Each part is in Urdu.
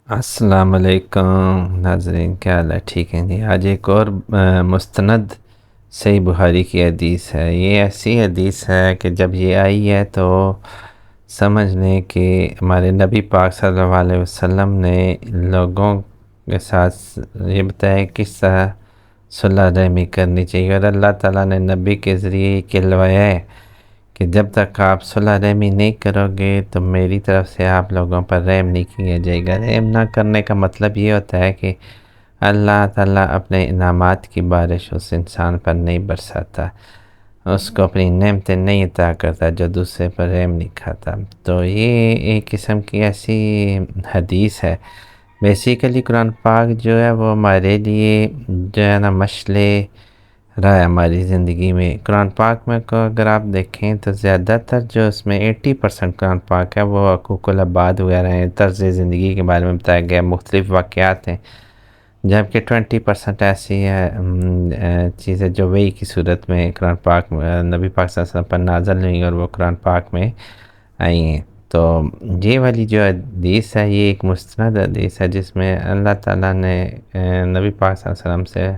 السلام علیکم ناظرین، کیا حال ہے؟ ٹھیک ہیں جی؟ آج ایک اور مستند صحیح بخاری کی حدیث ہے۔ یہ ایسی حدیث ہے کہ جب یہ آئی ہے تو سمجھ لیں کہ ہمارے نبی پاک صلی اللہ علیہ وسلم نے لوگوں کے ساتھ یہ بتایا کس طرح صلح رحمی کرنی چاہیے، اور اللہ تعالیٰ نے نبی کے ذریعے یہ کہلوایا ہے کہ جب تک آپ صلح رحمی نہیں کرو گے تو میری طرف سے آپ لوگوں پر رحم نہیں کیا جائے گا۔ رحم نہ کرنے کا مطلب یہ ہوتا ہے کہ اللہ تعالیٰ اپنے انعامات کی بارش اس انسان پر نہیں برساتا، اس کو اپنی نعمتیں نہیں عطا کرتا جو دوسرے پر رحم نہیں کھاتا۔ تو یہ ایک قسم کی ایسی حدیث ہے۔ بیسیکلی قرآن پاک جو ہے وہ ہمارے لیے جو ہے نا مشعل رہا ہے ہماری زندگی میں۔ قرآن پاک میں کو اگر آپ دیکھیں تو زیادہ تر جو اس میں 80% قرآن پاک ہے وہ حقوق العباد وغیرہ ہیں، طرز زندگی کے بارے میں بتایا گیا، مختلف واقعات ہیں، جبکہ 20% ایسی ہے چیزیں جو وحی کی صورت میں قرآن پاک نبی پاک صلی اللہ علیہ وسلم پر نازل ہوئی اور وہ قرآن پاک میں آئی ہیں۔ تو یہ والی جو حدیث ہے یہ ایک مستند حدیث ہے جس میں اللہ تعالیٰ نے نبی پاک صلی اللہ علیہ وسلم سے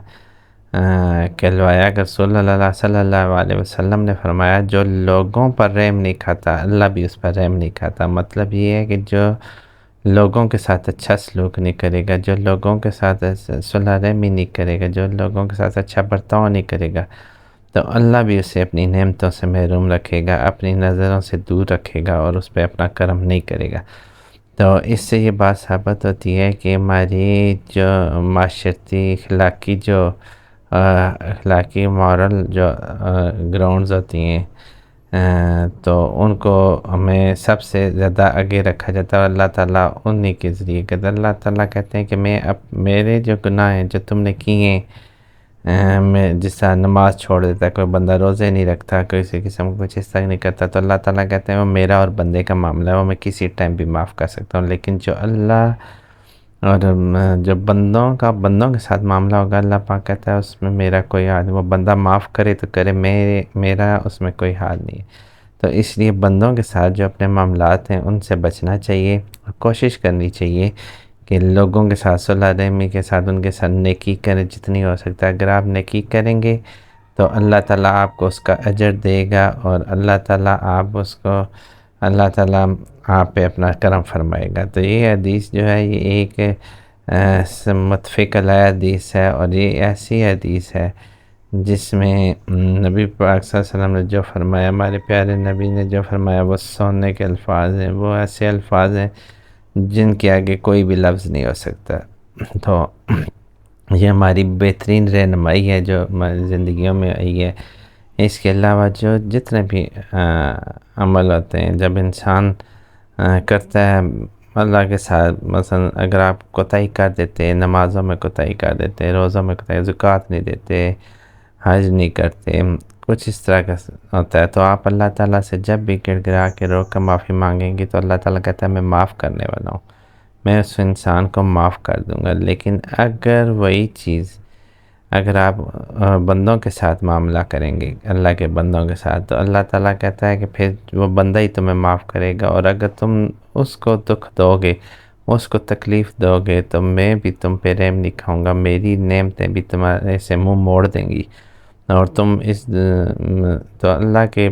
کہلوایا کہ صلی اللہ علیہ وسلم نے فرمایا جو لوگوں پر رحم نہیں کھاتا اللہ بھی اس پر رحم نہیں کھاتا۔ مطلب یہ ہے کہ جو لوگوں کے ساتھ اچھا سلوک نہیں کرے گا، جو لوگوں کے ساتھ صلح رحمی نہیں کرے گا، جو لوگوں کے ساتھ اچھا برتاؤ نہیں کرے گا، تو اللہ بھی اسے اپنی نعمتوں سے محروم رکھے گا، اپنی نظروں سے دور رکھے گا اور اس پہ اپنا کرم نہیں کرے گا۔ تو اس سے یہ بات ثابت ہوتی ہے کہ ہماری جو معاشرتی اخلاقی جو اخلاقی مورل جو گراؤنڈز ہوتی ہیں تو ان کو ہمیں سب سے زیادہ آگے رکھا جاتا ہے، اور اللہ تعالیٰ انہی کے ذریعے کہتا ہے۔ اللہ تعالیٰ کہتے ہیں کہ میرے جو گناہ ہیں جو تم نے کیے ہیں، میں جس طرح نماز چھوڑ دیتا ہے، کوئی بندہ روزے نہیں رکھتا، کسی قسم کو کچھ اس طرح نہیں کرتا، تو اللہ تعالیٰ کہتے ہیں وہ میرا اور بندے کا معاملہ ہے، وہ میں کسی ٹائم بھی معاف کر سکتا ہوں، لیکن جو اللہ اور جو بندوں کے ساتھ معاملہ ہوگا، اللہ پاک کہتا ہے اس میں میرا کوئی حال نہیں، وہ بندہ معاف کرے تو کرے، میرا اس میں کوئی حال نہیں ہے۔ تو اس لیے بندوں کے ساتھ جو اپنے معاملات ہیں ان سے بچنا چاہیے، کوشش کرنی چاہیے کہ لوگوں کے ساتھ صلح رحمی کے ساتھ ان کے ساتھ نیکی کریں جتنی ہو سکتا ہے۔ اگر آپ نیکی کریں گے تو اللہ تعالیٰ آپ کو اس کا اجر دے گا، اور اللہ تعالیٰ آپ پہ اپنا کرم فرمائے گا۔ تو یہ حدیث جو ہے یہ ایک متفق علیہ حدیث ہے، اور یہ ایسی حدیث ہے جس میں نبی پاک صلی اللہ علیہ وسلم نے جو فرمایا، ہمارے پیارے نبی نے جو فرمایا وہ سونے کے الفاظ ہیں، وہ ایسے الفاظ ہیں جن کے آگے کوئی بھی لفظ نہیں ہو سکتا۔ تو یہ ہماری بہترین رہنمائی ہے جو ہماری زندگیوں میں آئی ہے۔ اس کے علاوہ جو جتنے بھی عمل ہوتے ہیں جب انسان کرتا ہے اللہ کے ساتھ، مثلا اگر آپ کوتاہی کر دیتے، نمازوں میں کوتاہی کر دیتے، روزوں میں کوتاہی، زکوٰۃ نہیں دیتے، حج نہیں کرتے، کچھ اس طرح کا ہوتا ہے، تو آپ اللہ تعالیٰ سے جب بھی گڑ گڑا کے رو کر معافی مانگیں گے تو اللہ تعالیٰ کہتا ہے میں معاف کرنے والا ہوں، میں اس انسان کو معاف کر دوں گا۔ لیکن اگر وہی چیز اگر آپ بندوں کے ساتھ معاملہ کریں گے، اللہ کے بندوں کے ساتھ، تو اللہ تعالیٰ کہتا ہے کہ پھر وہ بندہ ہی تمہیں معاف کرے گا، اور اگر تم اس کو دکھ دو گے، اس کو تکلیف دو گے، تو میں بھی تم پہ رحم نہیں کھاؤں گا، میری نعمتیں بھی تمہارے سے منہ موڑ دیں گی، اور تم تو اللہ کے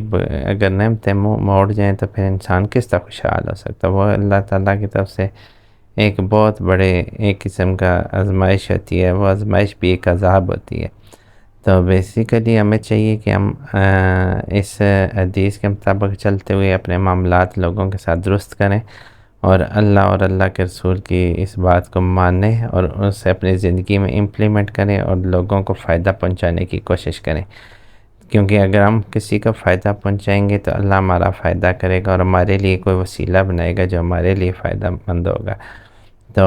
اگر نعمتیں منہ موڑ جائیں تو پھر انسان کس طرح خوشحال ہو سکتا ہے؟ وہ اللہ تعالیٰ کی طرف سے ایک بہت بڑے ایک قسم کا آزمائش ہوتی ہے، وہ آزمائش بھی ایک عذاب ہوتی ہے۔ تو بیسیکلی ہمیں چاہیے کہ ہم اس حدیث کے مطابق چلتے ہوئے اپنے معاملات لوگوں کے ساتھ درست کریں، اور اللہ کے رسول کی اس بات کو مانیں اور اسے اپنی زندگی میں امپلیمنٹ کریں، اور لوگوں کو فائدہ پہنچانے کی کوشش کریں، کیونکہ اگر ہم کسی کو فائدہ پہنچائیں گے تو اللہ ہمارا فائدہ کرے گا اور ہمارے لیے کوئی وسیلہ بنائے گا جو ہمارے لیے فائدہ مند ہوگا۔ تو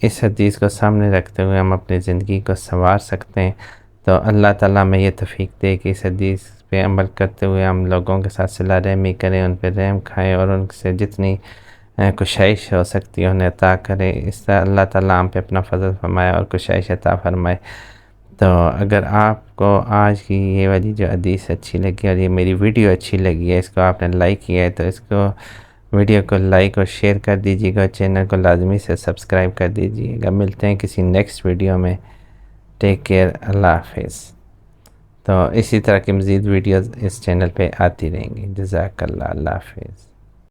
اس حدیث کو سامنے رکھتے ہوئے ہم اپنی زندگی کو سنوار سکتے ہیں۔ تو اللہ تعالیٰ میں یہ توفیق دے کہ اس حدیث پہ عمل کرتے ہوئے ہم لوگوں کے ساتھ صلہ رحمی کریں، ان پہ رحم کھائیں، اور ان سے جتنی کشائش ہو سکتی ہے انہیں عطا کرے۔ اس طرح اللہ تعالیٰ ہم پہ اپنا فضل فرمائے اور کشائش عطا فرمائے۔ تو اگر آپ کو آج کی یہ والی جو حدیث اچھی لگی اور یہ میری ویڈیو اچھی لگی ہے، اس کو آپ نے لائک کیا ہے تو اس کو ویڈیو کو لائک اور شیئر کر دیجیے گا، چینل کو لازمی سے سبسکرائب کر دیجیے گا۔ ملتے ہیں کسی نیکسٹ ویڈیو میں۔ ٹیک کیئر، اللہ حافظ۔ تو اسی طرح کی مزید ویڈیوز اس چینل پہ آتی رہیں گی۔ جزاک اللہ، اللہ حافظ۔